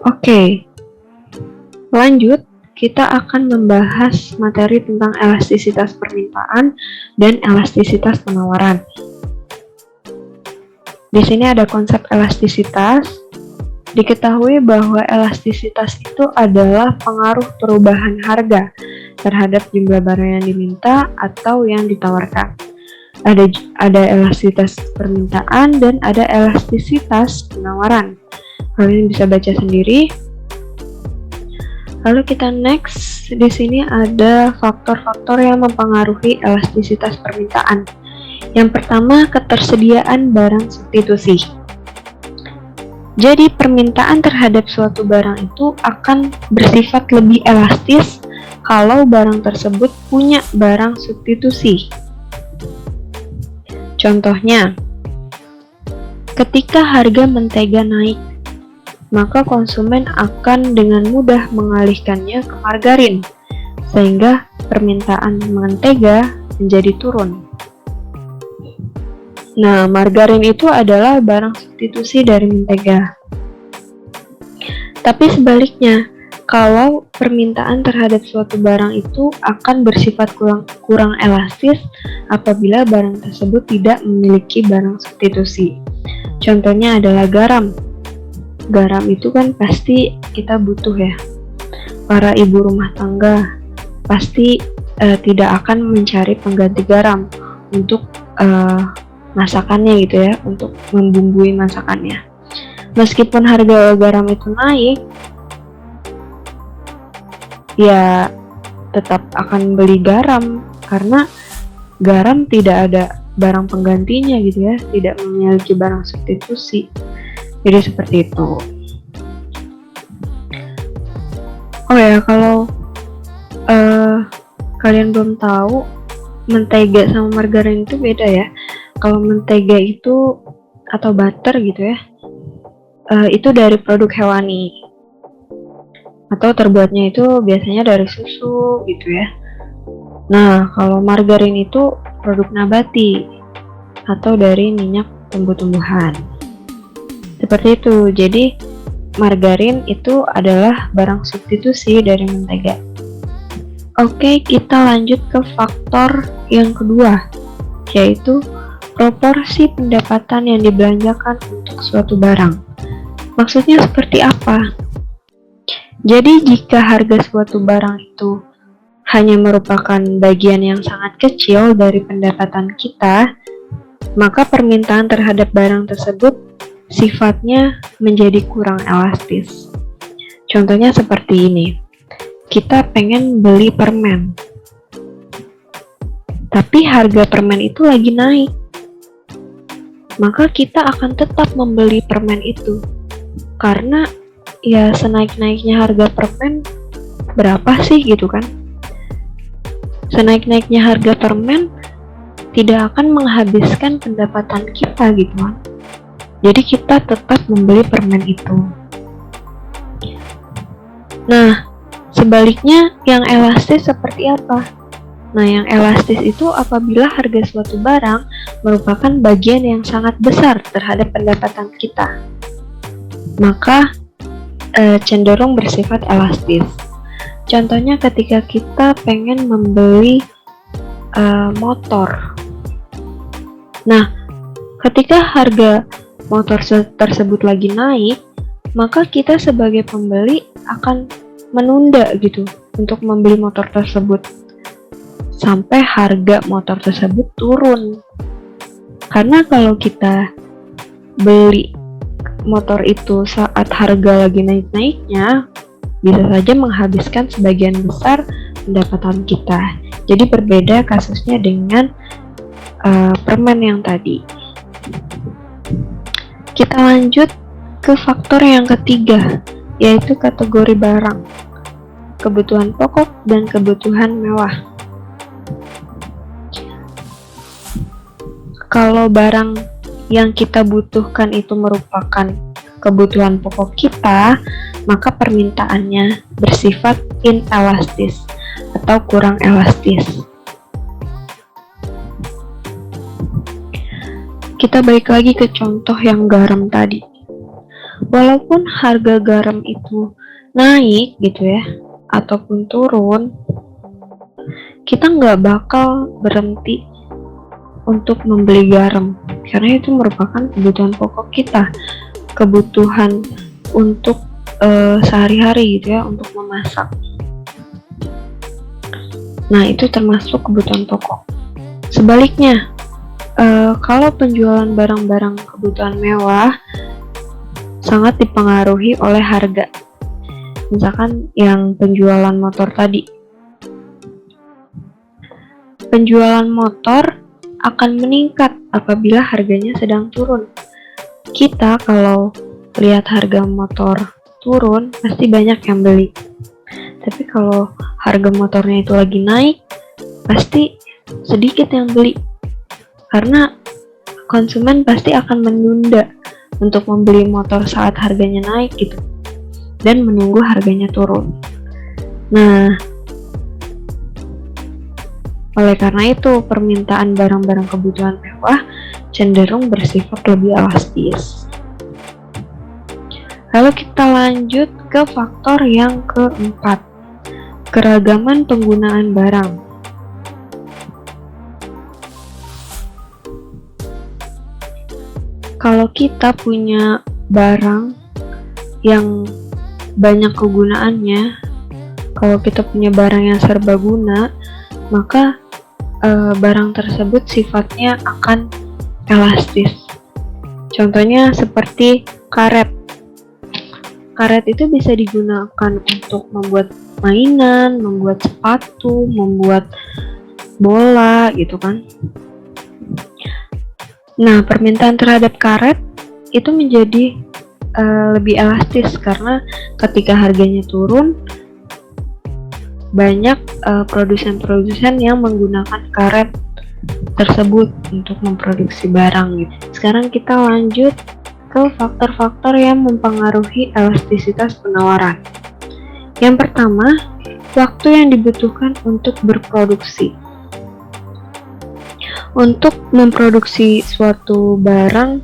Oke, lanjut. Kita akan membahas materi tentang elastisitas permintaan dan elastisitas penawaran. Di sini ada konsep elastisitas. Diketahui bahwa elastisitas itu adalah pengaruh perubahan harga terhadap jumlah barang yang diminta atau yang ditawarkan. Ada elastisitas permintaan dan ada elastisitas penawaran. Kalian bisa baca sendiri. Lalu kita next, di sini ada faktor-faktor yang mempengaruhi elastisitas permintaan. Yang pertama, ketersediaan barang substitusi. Jadi permintaan terhadap suatu barang itu akan bersifat lebih elastis kalau barang tersebut punya barang substitusi. Contohnya, ketika harga mentega naik, maka konsumen akan dengan mudah mengalihkannya ke margarin, sehingga permintaan mentega menjadi turun. Nah, margarin itu adalah barang substitusi dari mentega. Tapi sebaliknya, kalau permintaan terhadap suatu barang itu akan bersifat kurang elastis apabila barang tersebut tidak memiliki barang substitusi. Contohnya adalah garam. Garam itu kan pasti kita butuh ya. Para ibu rumah tangga pasti tidak akan mencari pengganti garam untuk masakannya gitu ya, untuk membumbui masakannya. Meskipun harga garam itu naik, ya tetap akan beli garam karena garam tidak ada barang penggantinya gitu ya, tidak memiliki barang substitusi. Jadi seperti itu. Oh ya, kalau kalian belum tahu, mentega sama margarin itu beda ya. Kalau mentega itu atau butter gitu ya, itu dari produk hewani, atau terbuatnya itu biasanya dari susu gitu ya. Nah, kalau margarin itu produk nabati atau dari minyak tumbuh-tumbuhan. Seperti itu. Jadi margarin itu adalah barang substitusi dari mentega. Oke, kita lanjut ke faktor yang kedua, yaitu proporsi pendapatan yang dibelanjakan untuk suatu barang. Maksudnya seperti apa? Jadi jika harga suatu barang itu hanya merupakan bagian yang sangat kecil dari pendapatan kita, maka permintaan terhadap barang tersebut sifatnya menjadi kurang elastis. Contohnya seperti ini. Kita pengen beli permen, tapi harga permen itu lagi naik. Maka kita akan tetap membeli permen itu. Karena ya senaik-naiknya harga permen berapa sih gitu kan? Senaik-naiknya harga permen tidak akan menghabiskan pendapatan kita gitu kan. Jadi kita tetap membeli permen itu. Nah, sebaliknya yang elastis seperti apa? Nah, yang elastis itu apabila harga suatu barang merupakan bagian yang sangat besar terhadap pendapatan kita. Maka cenderung bersifat elastis. Contohnya ketika kita pengen membeli motor. Nah, ketika harga motor tersebut lagi naik, maka kita sebagai pembeli akan menunda gitu untuk membeli motor tersebut sampai harga motor tersebut turun. Karena kalau kita beli motor itu saat harga lagi naik-naiknya, bisa saja menghabiskan sebagian besar pendapatan kita. Jadi berbeda kasusnya dengan permen yang tadi. Kita lanjut ke faktor yang ketiga, yaitu kategori barang, kebutuhan pokok dan kebutuhan mewah. Kalau barang yang kita butuhkan itu merupakan kebutuhan pokok kita, maka permintaannya bersifat inelastis atau kurang elastis. Kita balik lagi ke contoh yang garam tadi. Walaupun harga garam itu naik gitu ya, ataupun turun, kita nggak bakal berhenti untuk membeli garam, karena itu merupakan kebutuhan pokok kita, kebutuhan untuk sehari-hari gitu ya, untuk memasak. Nah, itu termasuk kebutuhan pokok. Sebaliknya, kalau penjualan barang-barang kebutuhan mewah sangat dipengaruhi oleh harga. Misalkan yang penjualan motor tadi. Penjualan motor akan meningkat apabila harganya sedang turun. Kita kalau lihat harga motor turun, pasti banyak yang beli. Tapi kalau harga motornya itu lagi naik, pasti sedikit yang beli. Karena konsumen pasti akan menunda untuk membeli motor saat harganya naik gitu, dan menunggu harganya turun. Nah, oleh karena itu permintaan barang-barang kebutuhan mewah cenderung bersifat lebih elastis. Lalu kita lanjut ke faktor yang keempat, keragaman penggunaan barang. Kalau kita punya barang yang banyak kegunaannya, kalau kita punya barang yang serbaguna, maka barang tersebut sifatnya akan elastis. Contohnya seperti karet. Karet itu bisa digunakan untuk membuat mainan, membuat sepatu, membuat bola gitu kan. Nah, permintaan terhadap karet itu menjadi lebih elastis karena ketika harganya turun, banyak produsen-produsen yang menggunakan karet tersebut untuk memproduksi barang gitu. Sekarang kita lanjut ke faktor-faktor yang mempengaruhi elastisitas penawaran. Yang pertama, waktu yang dibutuhkan untuk berproduksi. Untuk memproduksi suatu barang,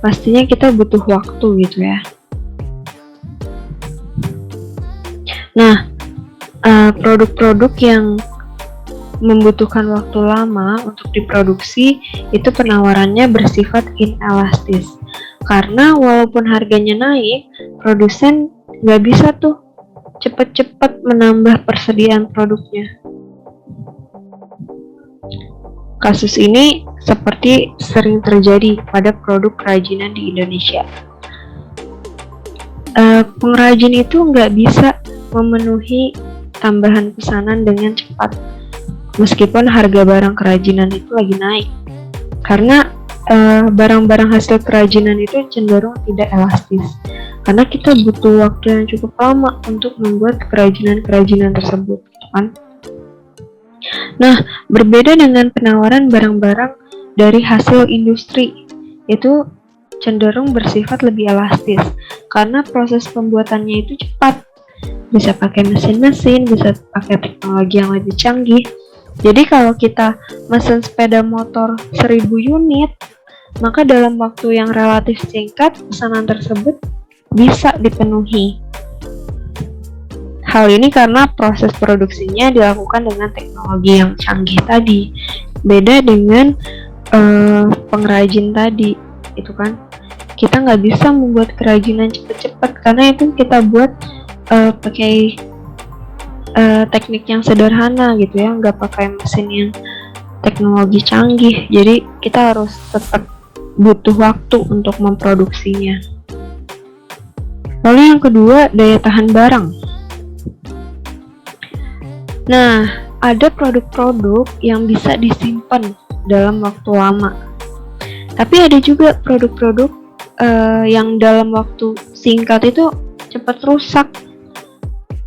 pastinya kita butuh waktu gitu ya. Nah, produk-produk yang membutuhkan waktu lama untuk diproduksi, itu penawarannya bersifat inelastis. Karena walaupun harganya naik, produsen nggak bisa tuh cepat-cepat menambah persediaan produknya. Kasus ini seperti sering terjadi pada produk kerajinan di Indonesia. Pengrajin itu nggak bisa memenuhi tambahan pesanan dengan cepat, meskipun harga barang kerajinan itu lagi naik. Karena barang-barang hasil kerajinan itu cenderung tidak elastis, karena kita butuh waktu yang cukup lama untuk membuat kerajinan-kerajinan tersebut, kan? Nah, berbeda dengan penawaran barang-barang dari hasil industri, itu cenderung bersifat lebih elastis karena proses pembuatannya itu cepat, bisa pakai mesin-mesin, bisa pakai teknologi yang lebih canggih. Jadi kalau kita mesen sepeda motor 1000 unit, maka dalam waktu yang relatif singkat pesanan tersebut bisa dipenuhi. Hal ini karena proses produksinya dilakukan dengan teknologi yang canggih tadi, beda dengan pengrajin tadi, itu kan. Kita nggak bisa membuat kerajinan cepet-cepet karena itu kita buat pakai teknik yang sederhana gitu ya, nggak pakai mesin yang teknologi canggih. Jadi kita harus tetap butuh waktu untuk memproduksinya. Lalu yang kedua, daya tahan barang. Nah, ada produk-produk yang bisa disimpan dalam waktu lama. Tapi ada juga produk-produk yang dalam waktu singkat itu cepat rusak.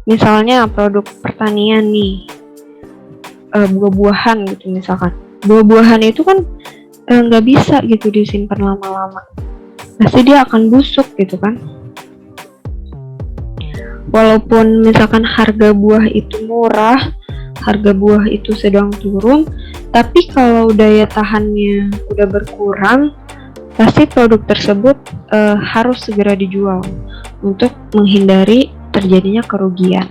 Misalnya produk pertanian nih, buah-buahan gitu misalkan. Buah-buahan itu kan nggak bisa gitu disimpan lama-lama. Pasti dia akan busuk gitu kan. Walaupun misalkan harga buah itu murah, harga buah itu sedang turun, tapi kalau daya tahannya udah berkurang, pasti produk tersebut harus segera dijual untuk menghindari terjadinya kerugian.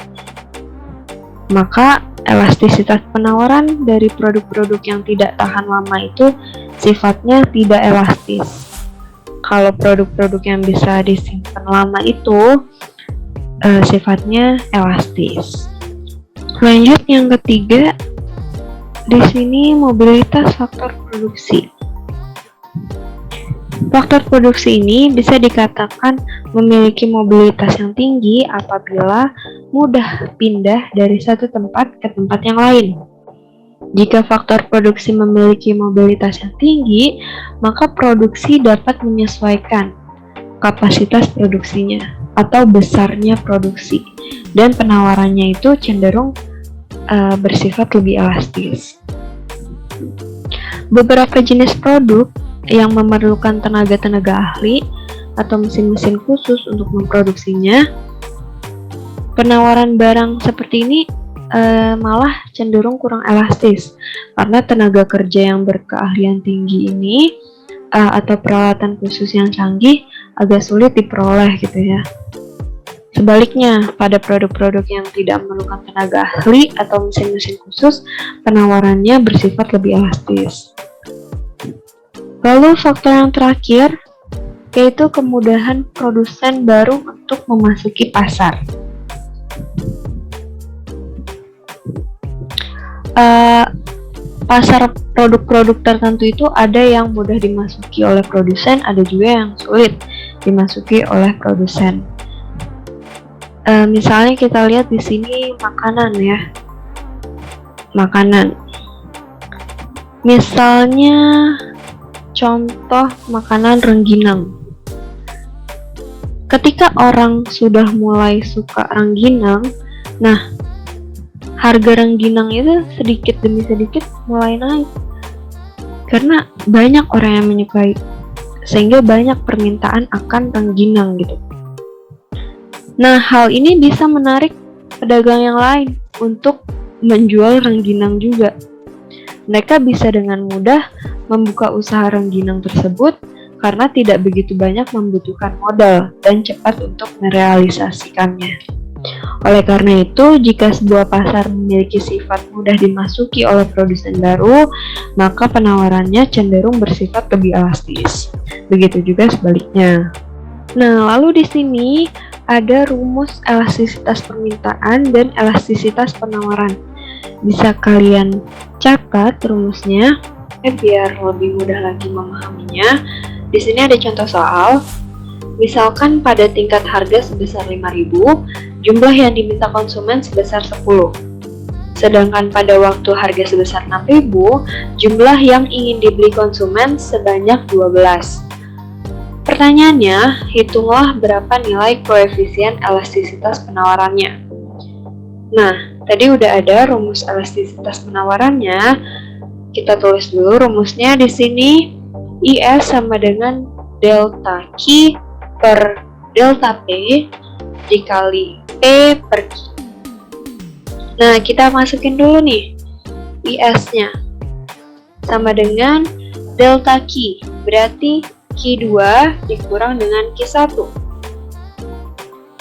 Maka elastisitas penawaran dari produk-produk yang tidak tahan lama itu sifatnya tidak elastis. Kalau produk-produk yang bisa disimpan lama itu sifatnya elastis. Lanjut yang ketiga, di sini mobilitas faktor produksi. Faktor produksi ini bisa dikatakan memiliki mobilitas yang tinggi apabila mudah pindah dari satu tempat ke tempat yang lain. Jika faktor produksi memiliki mobilitas yang tinggi, maka produksi dapat menyesuaikan kapasitas produksinya atau besarnya produksi, dan penawarannya itu cenderung bersifat lebih elastis. Beberapa jenis produk yang memerlukan tenaga-tenaga ahli atau mesin-mesin khusus untuk memproduksinya, penawaran barang seperti ini malah cenderung kurang elastis karena tenaga kerja yang berkeahlian tinggi ini atau peralatan khusus yang canggih agak sulit diperoleh gitu ya. Sebaliknya, pada produk-produk yang tidak memerlukan tenaga ahli atau mesin-mesin khusus, penawarannya bersifat lebih elastis. Lalu faktor yang terakhir, yaitu kemudahan produsen baru untuk memasuki pasar. Pasar produk-produk tertentu itu ada yang mudah dimasuki oleh produsen, ada juga yang sulit dimasuki oleh produsen. Misalnya kita lihat di sini makanan ya, makanan. Misalnya contoh makanan rengginang. Ketika orang sudah mulai suka rengginang, nah harga rengginang itu sedikit demi sedikit mulai naik karena banyak orang yang menyukai, sehingga banyak permintaan akan rengginang gitu. Nah, hal ini bisa menarik pedagang yang lain untuk menjual rengginang juga. Mereka bisa dengan mudah membuka usaha rengginang tersebut karena tidak begitu banyak membutuhkan modal dan cepat untuk merealisasikannya. Oleh karena itu, jika sebuah pasar memiliki sifat mudah dimasuki oleh produsen baru, maka penawarannya cenderung bersifat lebih elastis. Begitu juga sebaliknya. Nah, lalu di sini ada rumus elastisitas permintaan dan elastisitas penawaran. Bisa kalian catat rumusnya biar lebih mudah lagi memahaminya. Di sini ada contoh soal. Misalkan pada tingkat harga sebesar 5.000, jumlah yang diminta konsumen sebesar 10. Sedangkan pada waktu harga sebesar 6.000, jumlah yang ingin dibeli konsumen sebanyak 12. Pertanyaannya, hitunglah berapa nilai koefisien elastisitas penawarannya. Nah, tadi udah ada rumus elastisitas penawarannya. Kita tulis dulu rumusnya di sini. IS sama dengan delta Q per delta P dikali P per Q. Nah, kita masukin dulu nih IS-nya. Sama dengan delta Q, berarti Q2 dikurang dengan Q1.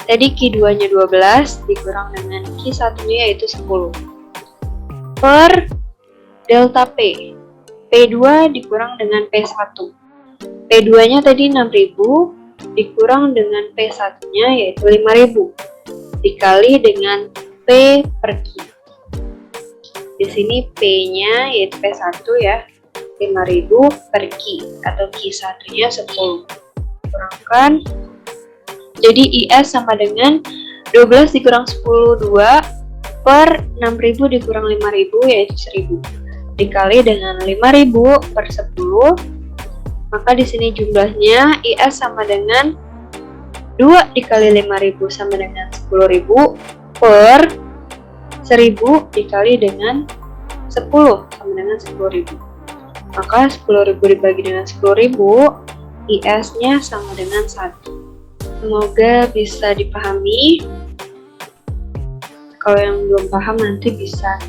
Tadi Q2-nya 12 dikurang dengan Q1-nya yaitu 10. Per delta P. P2 dikurang dengan P1. P2-nya tadi 6.000 dikurang dengan P1-nya yaitu 5.000 dikali dengan P per Q. Di sini P-nya yaitu P1 ya. 5.000 per Q atau Q1-nya 10. Kurangkan. Jadi IS sama dengan 12 dikurang 10, 2 per 6.000 dikurang 5.000 yaitu 1.000. Dikali dengan 5.000 per 10. Maka di sini jumlahnya IS sama dengan 2 dikali 5.000 sama dengan 10.000 per 1.000 dikali dengan 10 sama dengan 10.000. Maka 10.000 dibagi dengan 10.000, IS-nya sama dengan 1. Semoga bisa dipahami. Kalau yang belum paham nanti bisa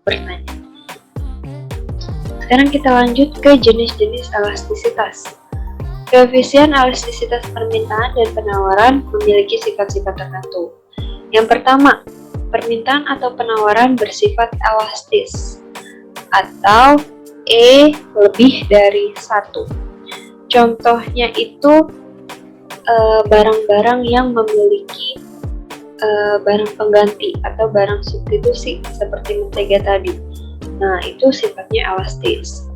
bertanya. Sekarang kita lanjut ke jenis-jenis elastisitas. Koefisien elastisitas permintaan dan penawaran memiliki sifat-sifat tertentu. Yang pertama, permintaan atau penawaran bersifat elastis atau E lebih dari 1. Contohnya itu barang-barang yang memiliki barang pengganti atau barang substitusi seperti mentega tadi. Nah, itu sifatnya elastis.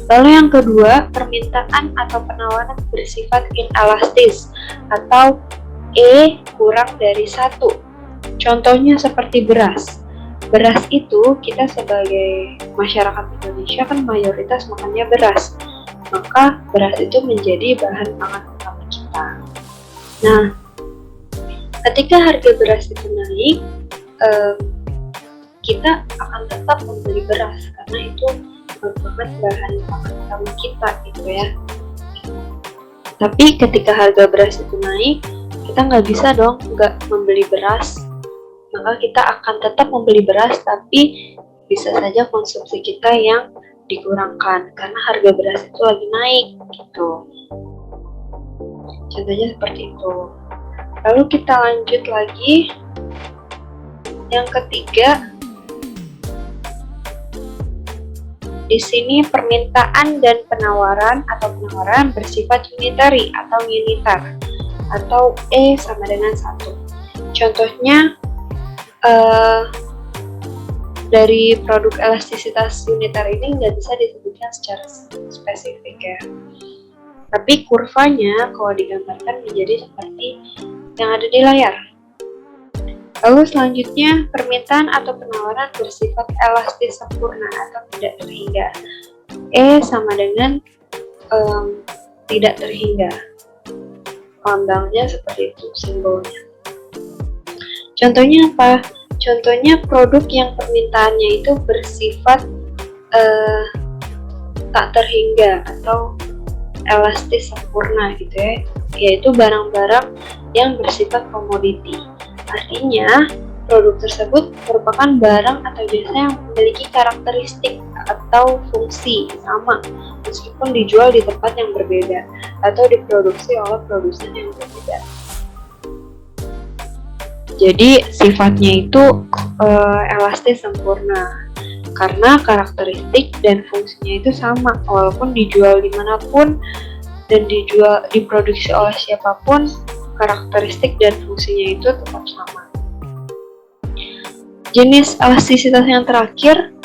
Lalu yang kedua, permintaan atau penawaran bersifat inelastis atau E kurang dari 1. Contohnya seperti beras. Beras itu kita sebagai masyarakat Indonesia kan mayoritas makannya beras. Maka beras itu menjadi bahan pangan utama kita. Nah, ketika harga beras itu naik, kita akan tetap membeli beras karena itu merupakan bahan pangan utama kita gitu ya. Tapi ketika harga beras itu naik, kita nggak bisa dong nggak membeli beras. Maka kita akan tetap membeli beras, tapi bisa saja konsumsi kita yang dikurangkan karena harga beras itu lagi naik gitu. Contohnya seperti itu. Lalu kita lanjut lagi. Yang ketiga, di sini permintaan dan penawaran bersifat unitary atau unitar atau E sama dengan 1. Contohnya dari produk elastisitas unitar ini nggak bisa disebutkan secara spesifik ya. Tapi kurvanya kalau digambarkan menjadi seperti yang ada di layar. Lalu selanjutnya, permintaan atau penawaran bersifat elastis sempurna atau tidak terhingga. E sama dengan tidak terhingga. Lambangnya seperti itu, simbolnya. Contohnya apa? Contohnya produk yang permintaannya itu bersifat tak terhingga atau elastis sempurna gitu ya, yaitu barang-barang yang bersifat komoditi. Artinya, produk tersebut merupakan barang atau jasa yang memiliki karakteristik atau fungsi sama meskipun dijual di tempat yang berbeda atau diproduksi oleh produsen yang berbeda. Jadi sifatnya itu elastis sempurna karena karakteristik dan fungsinya itu sama walaupun dijual dimanapun dan diproduksi oleh siapapun, karakteristik dan fungsinya itu tetap sama. Jenis elastisitas yang terakhir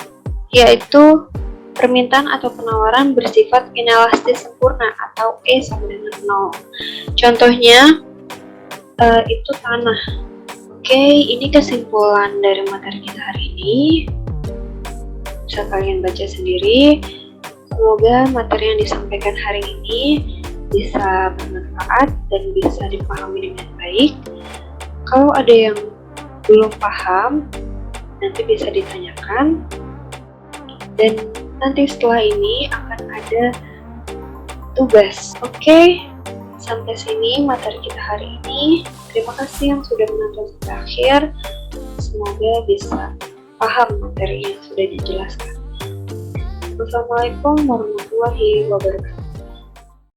yaitu permintaan atau penawaran bersifat inelastis sempurna atau E sama dengan 0. Contohnya itu tanah. Oke, ini kesimpulan dari materi kita hari ini. Bisa kalian baca sendiri. Semoga materi yang disampaikan hari ini bisa bermanfaat dan bisa dipahami dengan baik. Kalau ada yang belum paham, nanti bisa ditanyakan. Dan nanti setelah ini akan ada tugas. Oke, sampai sini materi kita hari ini. Terima kasih yang sudah menonton sampai akhir. Semoga bisa paham materi yang sudah dijelaskan. Wassalamualaikum warahmatullahi wabarakatuh.